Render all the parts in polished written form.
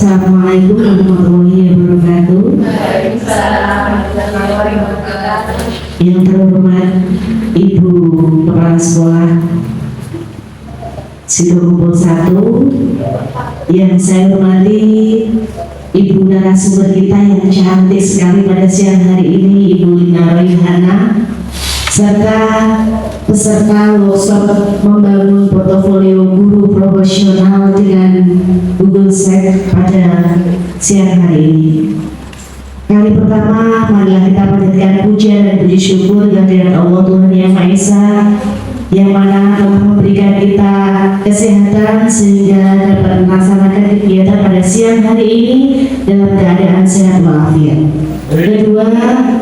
Assalamualaikum warahmatullahi wabarakatuh. Yang terhormat Ibu Kepala Sekolah Sidokumpul 1, yang saya hormati Ibu narasumber kita yang cantik sekali pada siang hari ini, Ibu Lina Royhana, serta peserta workshop membangun portofolio guru profesional dengan Google Sheet pada siang hari ini. Kali pertama, marilah kita panjatkan puja dan puji syukur kehadirat Allah Tuhan Yang Maha Esa, yang mana telah memberikan kita kesehatan sehingga dapat melaksanakan kegiatan pada siang hari ini dalam keadaan sehat walafiat. Kedua,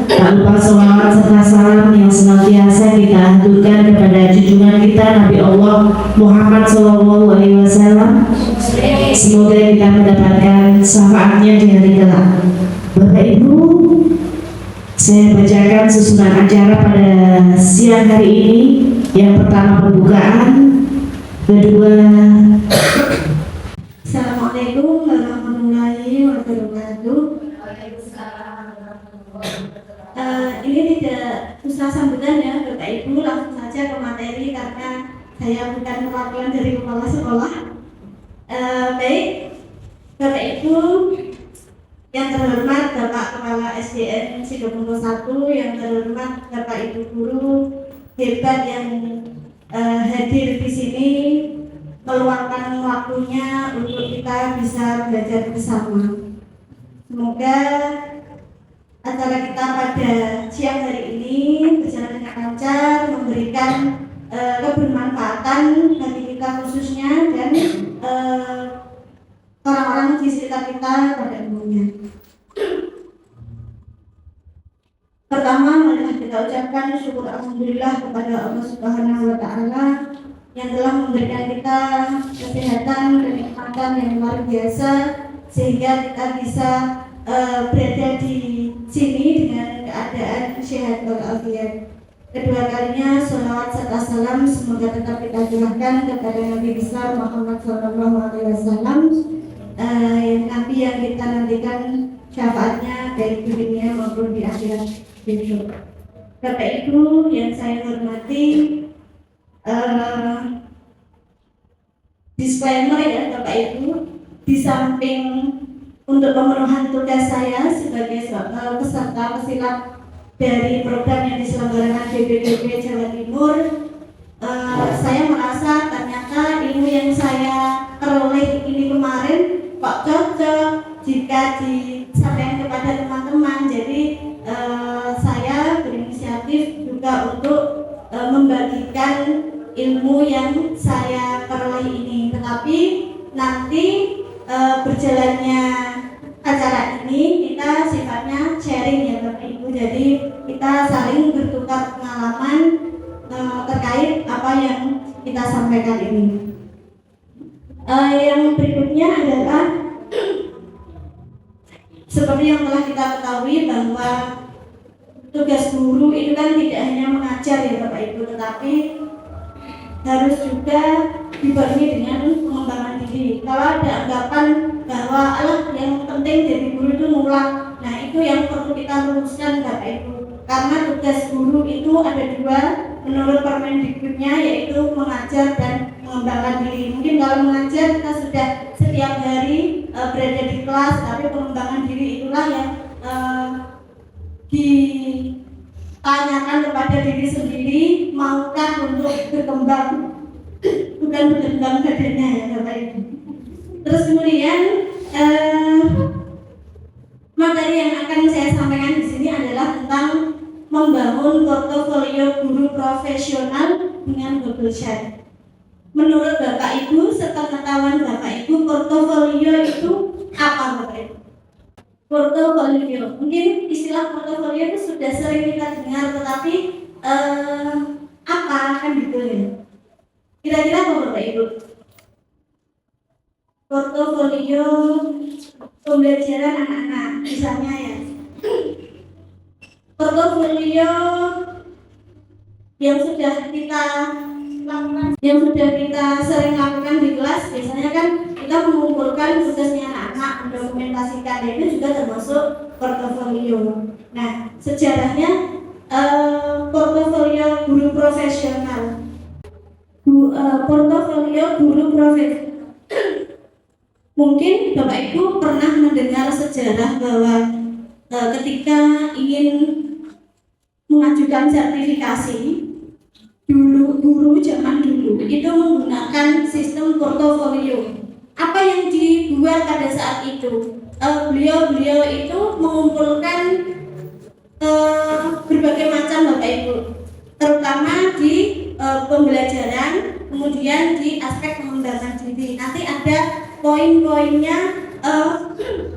tak lupa sholawat serta salam yang senantiasa kita haturkan kepada junjungan kita Nabi Allah Muhammad SAW. Semoga kita mendapatkan syafaatnya di hari kelak. Bapak Ibu, saya bacakan susunan acara pada siang hari ini. Yang pertama pembukaan, kedua Assalamualaikum warahmatullahi wabarakatuh. Ini tidak usah sambutan ya Bapak Ibu, langsung saja ke materi karena saya bukan perwakilan dari kepala sekolah. Baik Bapak Ibu yang terhormat Bapak Kepala SDN Sidokumpul 1, yang terhormat Bapak Ibu guru hebat yang hadir di sini, meluangkan waktunya untuk kita bisa belajar bersama. Semoga acara kita pada siang hari ini berjalan dengan lancar, memberikan kebermanfaatan bagi kita khususnya dan orang-orang di sekitar kita pada umumnya. Pertama, marilah kita ucapkan syukur alhamdulillah kepada Allah Subhanahu wa Ta'ala yang telah memberikan kita kesehatan dan kenikmatan yang luar biasa sehingga kita bisa berada di sini dengan keadaan sehat walafiat. Kedua kalinya sholawat serta salam semoga tetap kita curahkan kepada Nabi besar Muhammad SAW, Nabi yang kita nantikan syafaatnya baik di dunia maupun di akhirat. Bapak Ibu yang saya hormati, disclaimer ya Bapak Ibu, di samping untuk pemenuhan tugas saya sebagai peserta pesilat dari program yang diselenggarakan BPDB Jawa Timur, saya merasa ternyata ilmu yang saya peroleh ini kemarin kok cocok jika disampaikan kepada teman-teman. Jadi saya berinisiatif juga untuk membagikan ilmu yang saya peroleh ini. Tetapi nanti berjalannya acara ini kita sifatnya sharing ya Bapak Ibu. Jadi kita saling bertukar pengalaman terkait apa yang kita sampaikan ini. Yang berikutnya adalah seperti yang telah kita ketahui bahwa tugas guru itu kan tidak hanya mengajar ya Bapak Ibu, tetapi harus juga dibarengi dengan pengembangan diri. Kalau ada anggapan bahwa yang penting jadi guru itu ngulang, nah itu yang perlu kita luruskan Bapak Ibu. Karena tugas guru itu ada dua menurut Permendikbudnya, yaitu mengajar dan mengembangkan diri. Mungkin kalau mengajar kita sudah setiap hari berada di kelas, tapi pengembangan diri itulah yang ditanyakan kepada diri sendiri, maukah untuk berkembang, bukan berkembang badannya ya Bapak Ibu. Terus kemudian materi yang akan saya sampaikan di sini adalah tentang membangun portofolio guru profesional dengan Google Sheet. Menurut Bapak Ibu, sepengetahuan Bapak Ibu, portofolio itu apa Bapak Ibu? Portofolio, mungkin istilah portofolio itu sudah sering kita dengar, tetapi apa kan gitu ya? Kira-kira apa Bapak Ibu? Portofolio pembelajaran anak-anak, misalnya ya. Portofolio yang sudah kita yang sudah kita sering lakukan di kelas. Biasanya kan kita mengumpulkan tugasnya anak-anak, mendokumentasikan, dan itu juga termasuk portofolio. Nah, sejarahnya portofolio guru profesional. Portofolio guru profesional. Mungkin Bapak Ibu pernah mendengar sejarah bahwa ketika ingin mengajukan sertifikasi, dulu guru zaman dulu itu menggunakan sistem portofolio. Apa yang dibuat pada saat itu? Beliau itu mengumpulkan berbagai macam Bapak Ibu, terutama di pembelajaran, kemudian di aspek pengembangan diri. Nanti ada poin-poinnya,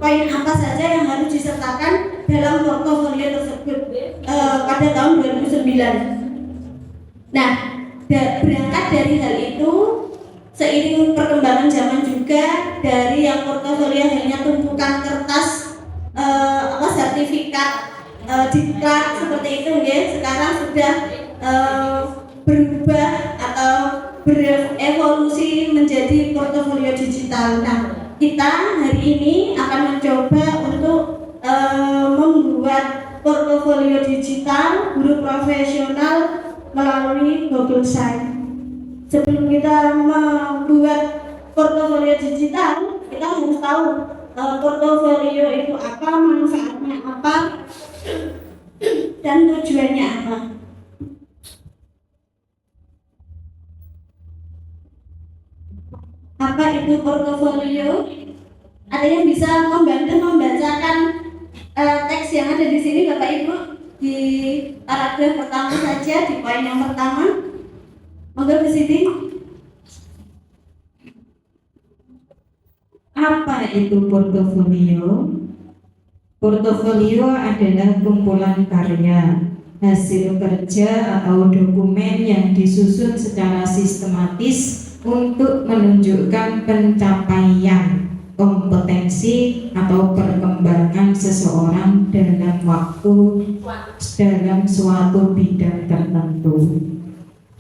poin apa saja yang harus disertakan dalam portofolio tersebut pada tahun 2009. Nah, berangkat dari hal itu, seiring perkembangan zaman juga, dari yang portofolio hanya tumpukan kertas sertifikat diklat seperti itu ya, sekarang sudah berubah atau berevolusi menjadi portofolio digital. Nah, kita hari ini akan mencoba untuk membuat portofolio digital guru profesional melalui Google Site. Sebelum kita membuat portofolio digital, kita harus tahu portofolio itu apa, manfaatnya apa, dan tujuannya apa. Apa itu portofolio? Ada yang bisa membantu membacakan teks yang ada di sini, Bapak Ibu, di paragraf pertama saja, di poin yang pertama. Monggo ke sini. Apa itu portofolio? Portofolio adalah kumpulan karya, hasil kerja atau dokumen yang disusun secara sistematis untuk menunjukkan pencapaian, kompetensi atau perkembangan seseorang dalam suatu bidang tertentu.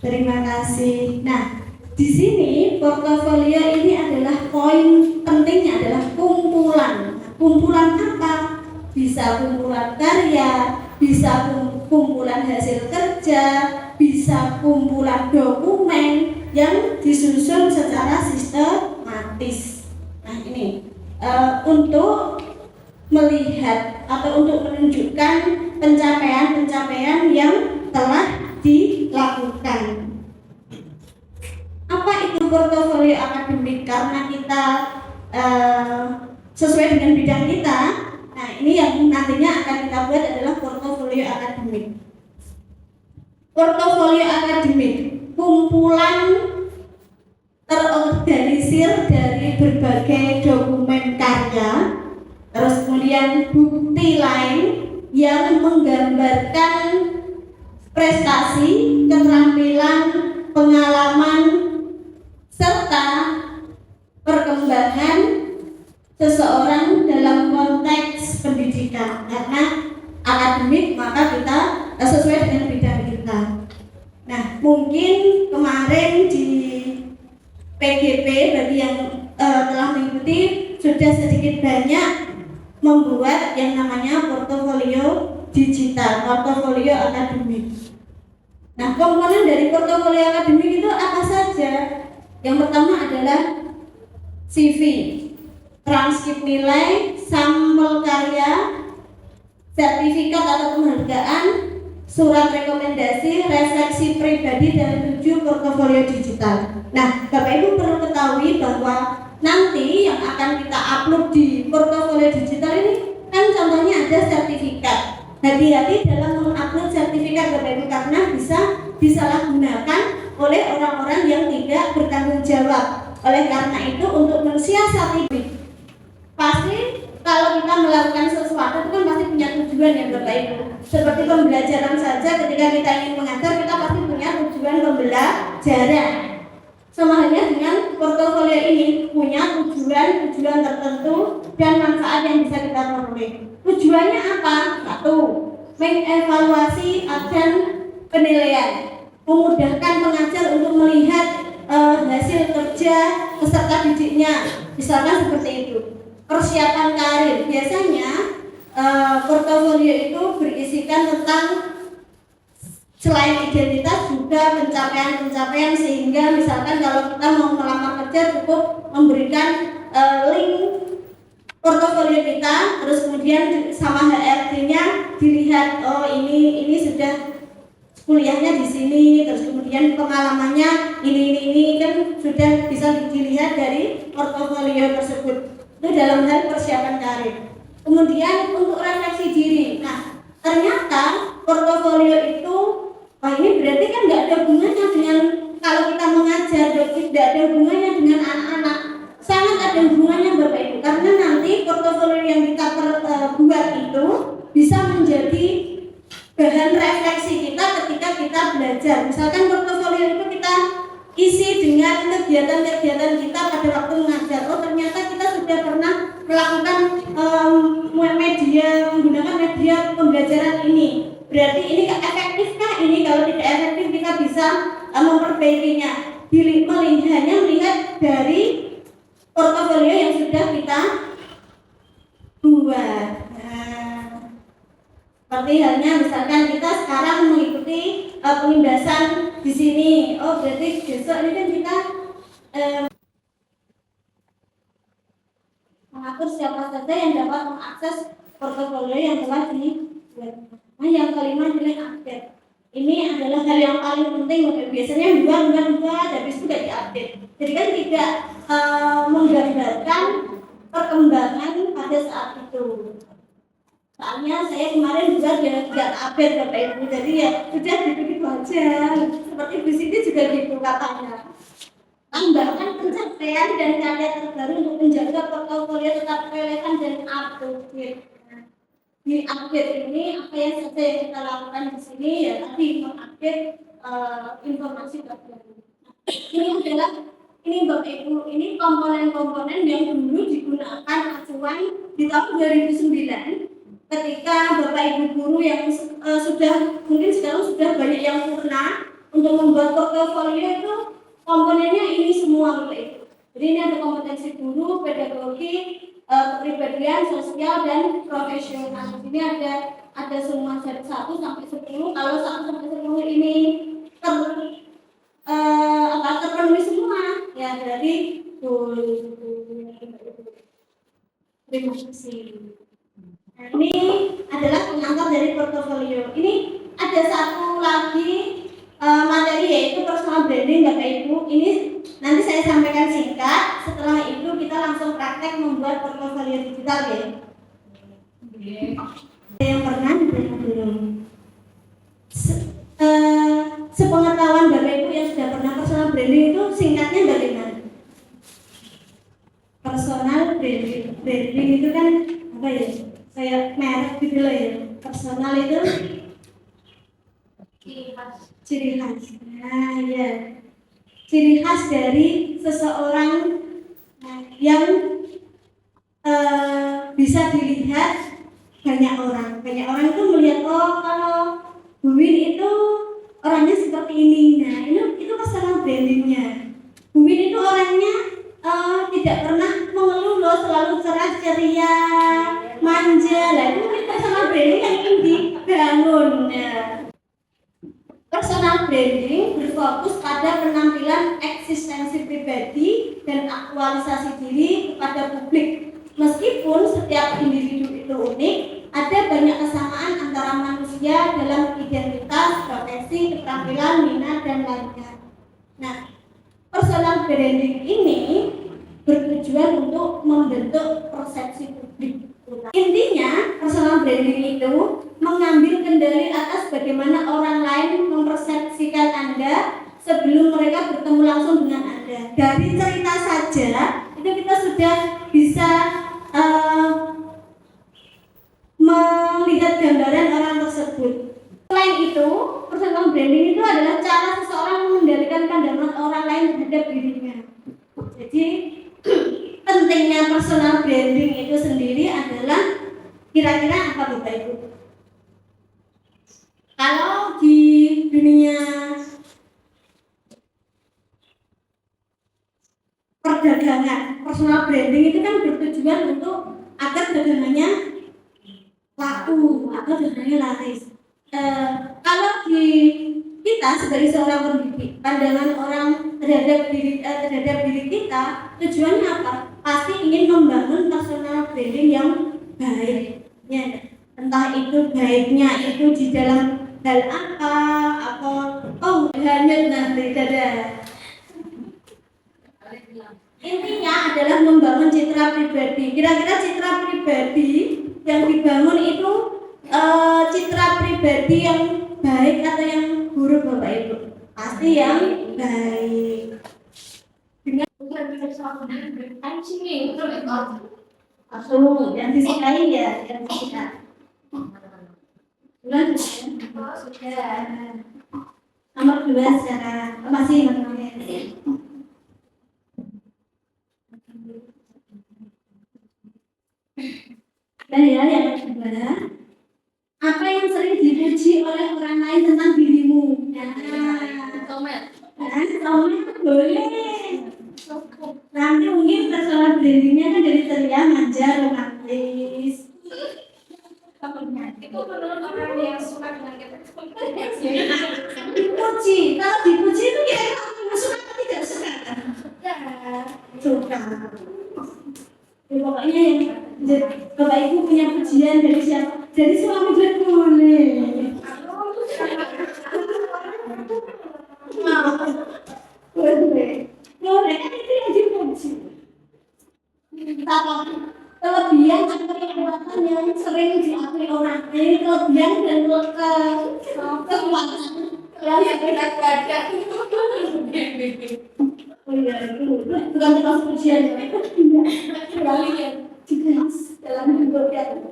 Terima kasih. Nah, di sini portofolio ini adalah poin pentingnya adalah kumpulan. Kumpulan apa? Bisa kumpulan karya, bisa kumpulan hasil kerja, bisa kumpulan dokumen yang disusun secara sistematis. Nah, ini untuk melihat atau untuk menunjukkan pencapaian-pencapaian yang telah dilakukan. Apa itu portofolio akademik? Karena kita sesuai dengan bidang kita, nah ini yang nantinya akan kita buat adalah portofolio akademik. Portofolio akademik, kumpulan terorganisir dari berbagai dokumen karya, terus kemudian bukti lain yang menggambarkan prestasi, keterampilan, pengalaman, serta perkembangan seseorang dalam konteks pendidikan. Karena akademik maka kita sesuai dengan bidang kita. Nah, mungkin kemarin di PGP bagi yang telah mengikuti sudah sedikit banyak membuat yang namanya portofolio digital, portofolio akademik. Nah, komponen dari portofolio akademik itu apa saja? Yang pertama adalah CV, transkrip nilai, sampel karya, sertifikat atau penghargaan, surat rekomendasi, refleksi pribadi, dan 7 portofolio digital. Nah, Bapak Ibu perlu ketahui bahwa nanti yang akan kita upload di portofolio digital ini kan contohnya ada sertifikat. Hati-hati dalam mengupload sertifikat Bapak Ibu karena bisa disalahgunakan oleh orang-orang yang tidak bertanggung jawab. Oleh karena itu untuk mensiasati pasti kalau kita melakukan sesuatu itu kan pasti punya tujuan ya Bapak Ibu. Seperti pembelajaran saja, ketika kita ingin mengajar kita pasti punya tujuan pembelajaran. Sama halnya dengan portofolio ini punya tujuan tertentu dan manfaat yang bisa kita peroleh. Tujuannya apa? 1. Mengevaluasi agen penilaian. memudahkan pengajar untuk melihat hasil kerja peserta didiknya, misalkan seperti itu. Persiapan karir, biasanya portofolio itu berisikan tentang selain identitas juga pencapaian-pencapaian, sehingga misalkan kalau kita mau melamar kerja cukup memberikan link portofolio kita, terus kemudian sama HRD-nya dilihat, oh ini sudah kuliahnya di sini, terus kemudian pengalamannya ini kan sudah bisa dilihat dari portofolio tersebut. Itu dalam hal persiapan karir. Kemudian untuk refleksi diri. Nah, ternyata portofolio itu, ini berarti kan nggak ada hubungannya dengan kalau kita mengajar, tidak ada hubungannya dengan anak-anak. Sangat ada hubungannya Bapak Ibu, karena nanti portofolio yang kita buat itu bisa menjadi bahan refleksi kita ketika kita belajar. Misalkan portofolio itu kita isi dengan kegiatan-kegiatan kita pada waktu mengajar. Oh, ternyata kita sudah pernah melakukan menggunakan media pembelajaran ini. Berarti ini efektifkah ini? Kalau tidak efektif kita bisa memperbaikinya. Hanya melihat dari portofolio yang sudah kita buat. Seperti halnya misalkan kita sekarang mengikuti penindasan di sini. Oh, berarti besok ini kan kita mengatur siapa saja yang dapat mengakses portofolio yang telah dibuat. Nah, yang kelima adalah update. Ini adalah hal yang paling penting. Biasanya dua, habis itu tidak diupdate. Jadi kan tidak menggambarkan perkembangan pada saat itu. Soalnya saya kemarin juga tidak update Bapak Ibu, jadi ya sudah begitu aja. Seperti di sini juga gitu katanya. Tambahkan pencapaian dan karya terbaru untuk menjaga portofolio tetap relevan dan up to date. Di update ini apa yang saja yang kita lakukan di sini ya tadi mengupdate informasi terbaru. Ini Bapak Ibu, ini komponen-komponen yang dulu digunakan acuan di tahun 2009. Ketika Bapak Ibu guru yang sudah mungkin sekarang sudah banyak yang purna untuk membuat portofolio itu komponennya ini semua Bapak Ibu. Jadi ini ada kompetensi guru, pedagogi, kepribadian, sosial dan profesional. Ini ada semua dari 1 sampai 10. Kalau 1 sampai 10 ini terpenuhi semua ya berarti terima kasih. Nah, ini adalah pengantar dari portofolio. Ini ada satu lagi materi yaitu personal branding Bapak Ibu. Ini nanti saya sampaikan singkat. Setelah itu kita langsung praktek membuat portofolio digital ya. Yang pernah belum? Sepengetahuan Bapak Ibu yang sudah pernah personal branding itu singkatnya bagaimana? Personal branding itu kan apa ya? Kayak merek gitu loh ya. Personal itu ciri khas. Nah ya, ciri khas dari seseorang yang bisa dilihat banyak orang. Banyak orang itu melihat, oh kalau Bu Win itu orangnya seperti ini. Nah itu personal brandingnya. Bu Win itu orangnya tidak pernah mengeluh loh, selalu cerah ceria, manja. Lah itu personal branding yang ingin dibangun. Personal branding berfokus pada penampilan eksistensi pribadi dan aktualisasi diri kepada publik. Meskipun setiap individu itu unik, ada banyak kesamaan antara manusia dalam identitas, profesi, keterampilan, minat, dan lainnya. Nah, personal branding ini bertujuan untuk membentuk persepsi publik. Intinya, personal branding itu mengambil kendali atas bagaimana orang lain mempersepsikan Anda sebelum mereka bertemu langsung dengan Anda. Dari cerita saja, itu kita sudah bisa melihat gambaran orang tersebut. Selain itu, personal branding itu adalah cara seseorang mengendalikan pandangan orang lain terhadap dirinya. Jadi, pentingnya personal branding itu sendiri adalah kira-kira apa Bapak Ibu? Kalau di dunia dagangannya laku atau dagangannya laris. Kalau di kita sebagai seorang pendidik, pandangan orang terhadap diri kita tujuannya apa? Pasti ingin membangun personal branding yang baik. Ya, entah itu baiknya itu di dalam hal apa, hanya nanti dada. Intinya adalah membangun citra pribadi. Kira-kira citra pribadi yang dibangun itu citra pribadi yang baik atau yang buruk, Bapak Ibu? Pasti yang baik. Yang disukai ya, yang disukai. Bulan sudah. Nomor 2 secara masih dan ya, yang kedua, apa yang sering dipuji oleh orang lain tentang dirimu? Komen boleh. Nanti mungkin personal brandingnya kan dari ceria, manja, romantis. Itu menurut orang yang suka dengan kita. Dipuji, kalau dipuji itu kira-kira orang suka atau tidak suka? Suka. Ya, pokoknya yang Bapak Ibu punya pujian dari siapa? Dari suami dan boleh. Boleh kan itu yang dipuji. Kelebihan atau kekuatan yang sering diakui orang. Ini kelebihan dan kekuatan yang Berat badan. oh iya, itu bukan terus pujian. Kalian Jelas dalam hidup yang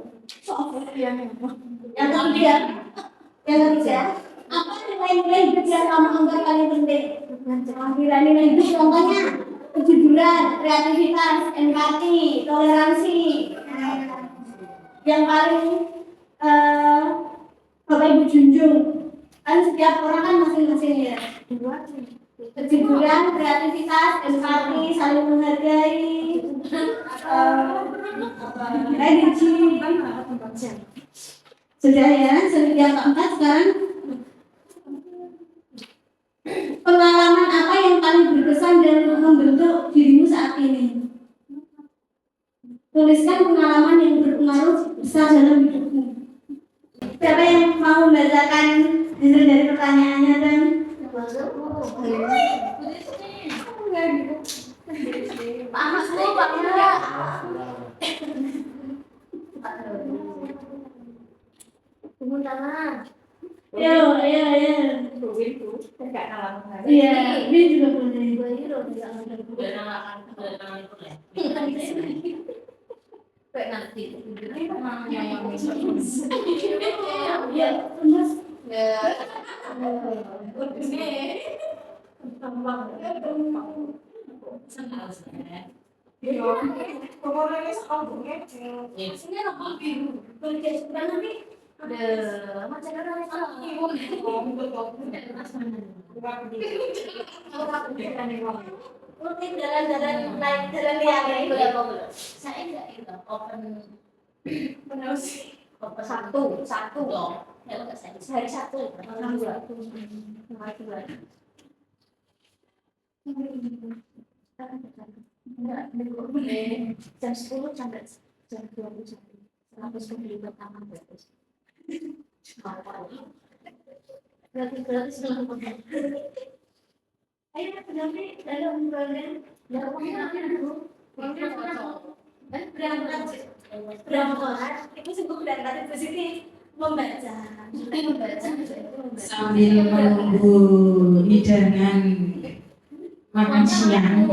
ketiga, apa nilai-nilai hidup yang kamu anggap paling penting? Nilai-nilai hidup contohnya kejujuran, kreativitas, empati, toleransi. Yang paling Bapak Ibu junjung, kan setiap orang kan masing-masing ya. Kejujuran, kreativitas, empati, saling menghargai, energi. Sudah ya, yang keempat sekarang pengalaman apa yang paling berkesan dan membentuk dirimu saat ini? Tuliskan pengalaman yang berpengaruh besar dalam hidupmu. Siapa yang mau membacakan hasil dari pertanyaannya dan Ayo. Iya, ini juga boleh. Iya, terus mungkin jalan-jalan naik jalan liar Boleh. Saya enggak itu open satu dong. Ya enggak saya. Hari satu. Jam 10 sampai jam 21. Habis beli pertama berarti. Berarti sebelum ayo nanti dalam bulan berangkat itu sungguh berangkat positif membaca Sambil menunggu hidangan makan siang,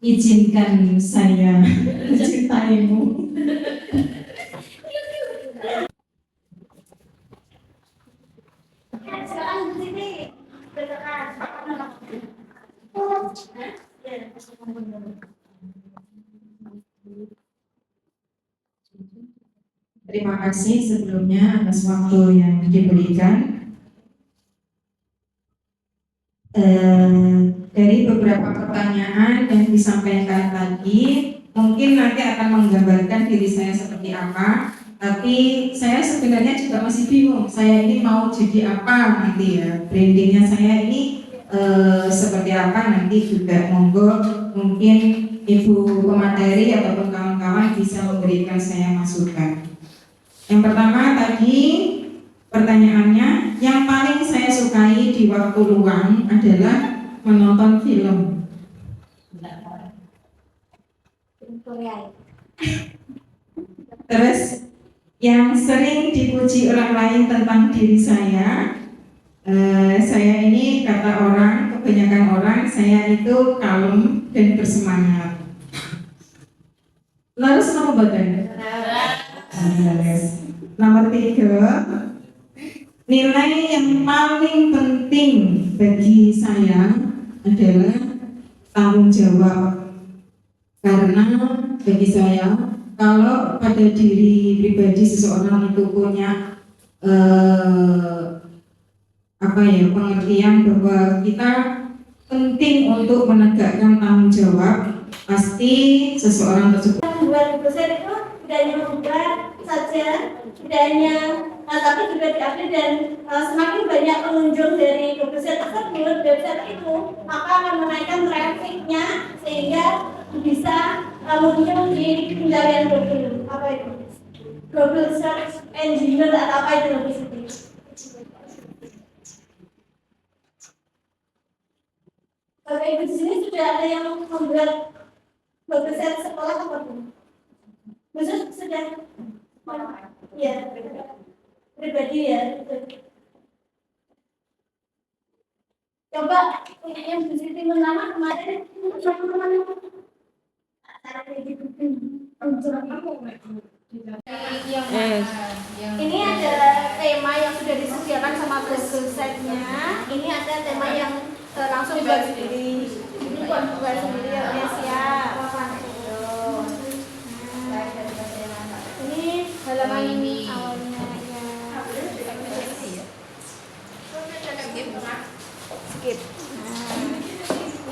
izinkan saya mencintaimu. sekarang di sini berangkat Terima kasih sebelumnya atas waktu yang diberikan. Dari beberapa pertanyaan yang disampaikan tadi, mungkin nanti akan menggambarkan diri saya seperti apa, tapi saya sebenarnya juga masih bingung saya ini mau jadi apa nanti ya, brandingnya saya ini seperti apa nanti juga. Monggo mungkin Ibu pemateri ataupun kawan-kawan bisa memberikan saya masukan. Yang pertama tadi pertanyaannya, yang paling saya sukai di waktu luang adalah menonton film. Korea. Terus yang sering dipuji orang lain tentang diri saya ini kata orang, kebanyakan orang, saya itu kalem dan bersemangat. Lalu nomor badan. Nomor 3, nilai yang paling penting bagi saya adalah tanggung jawab. Karena bagi saya, kalau pada diri pribadi seseorang itu punya pengertian bahwa kita penting untuk menegakkan tanggung jawab, pasti seseorang tersebut Buat dosen itu tidak hanya membuka saja, tidak hanya tapi juga diupdate dan semakin banyak pengunjung dari dosen tersebut, website itu maka akan menaikkan trafficnya sehingga bisa muncul di pencarian Google. Apa itu? Google Search Engine atau apa itu lebih sedikit. Bapak Ibu di sini sudah ada yang membuat website sekolah apa belum? Khusus sudah? Ya, pribadi ya. Coba yang di sini pertama kemarin ini ada tema yang sudah disediakan sama Google Site-nya. Ini ada tema yang langsung buat sendiri. Ini buat sendiri ya, siap. Ini halaman ini awalnya ya. Skip.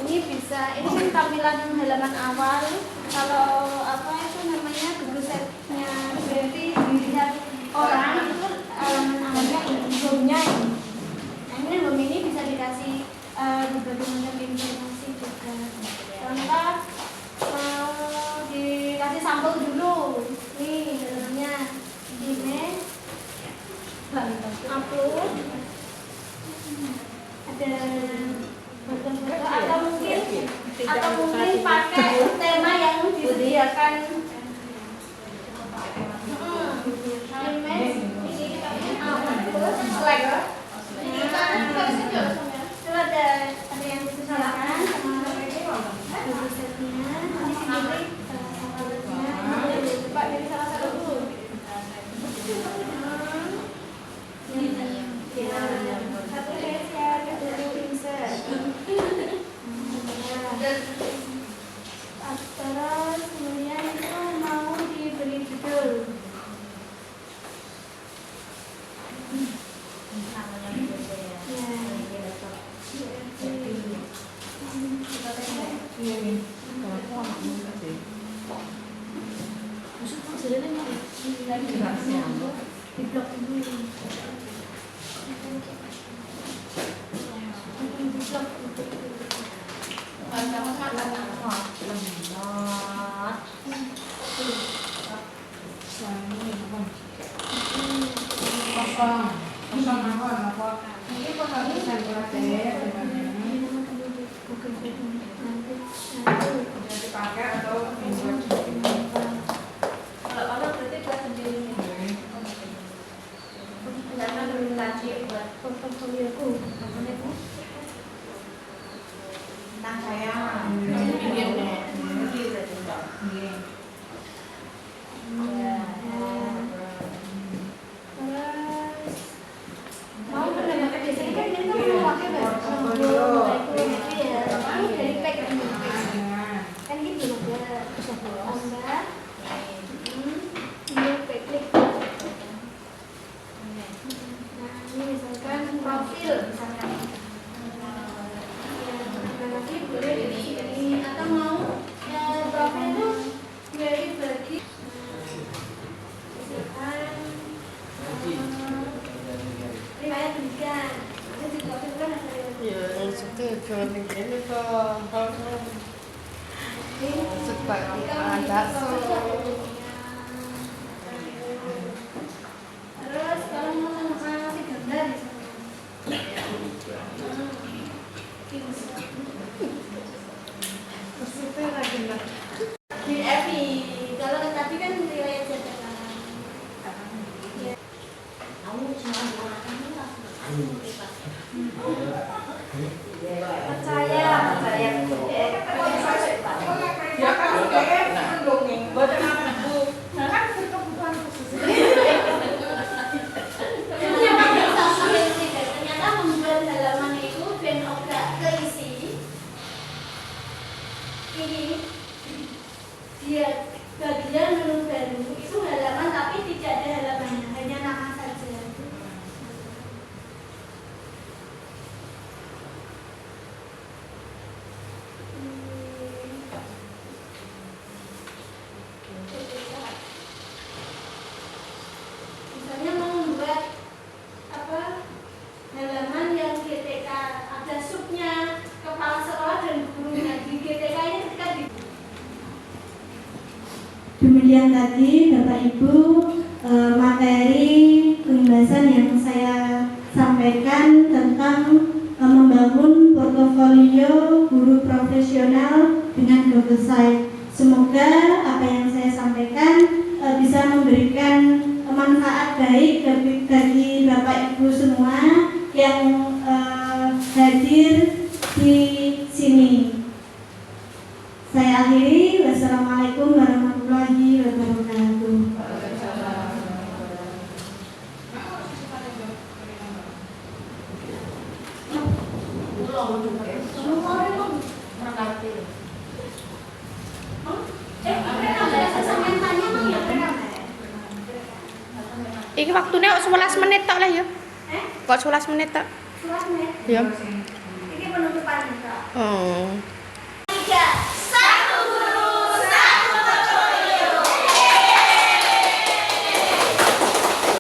Ini bisa, ini kan tampilan halaman awal. Kalau apa itu namanya Google Site-nya berarti dilihat orang itu halaman awalnya home-nya ini. Nah ini home ini bisa dikasih berbagai macam informasi juga. Contoh dikasih sampel dulu. Nih dalamnya ini upload ada foto-foto atau mungkin pakai tema yang disediakan image slide. Itu ada yang disesuaikan sama website-nya. Coba dari salah satu dulu. Satu share, satu insert. Terus kemudian itu mau diberi judul. Di blok dulu. tujuan ini tuh supaya ada Terus kalau mau ngasih gambar di maksudnya lagi nak di FI. Kalau tadi kan riwayat catatan. Percaya. Ya kan mendongeng, buatan apa bu? Kan berkebutuhan khusus. Ternyata membuat halaman itu ben ogak keisi. Ini dia bagian menu baru itu halaman tapi tidak ada halamannya, hanya nama saja. Misalnya mau membuat apa halaman yang GTK ada subnya kepala sekolah dan gurunya di GTK ini ketika di demikian tadi Bapak Ibu materi pembahasan yang saya sampaikan tentang membangun portofolio guru profesional dengan Google Site. Semoga apa yang saya sampaikan bisa memberikan manfaat baik bagi Bapak Ibu semua yang hadir di sini. Saya akhiri. Wassalamualaikum warahmatullahi wabarakatuh. Iki waktunya kok 11 menit tok lah ya. Kok 11 menit tok? Surat nih. Ya. Ini penutupan Kak. Oh.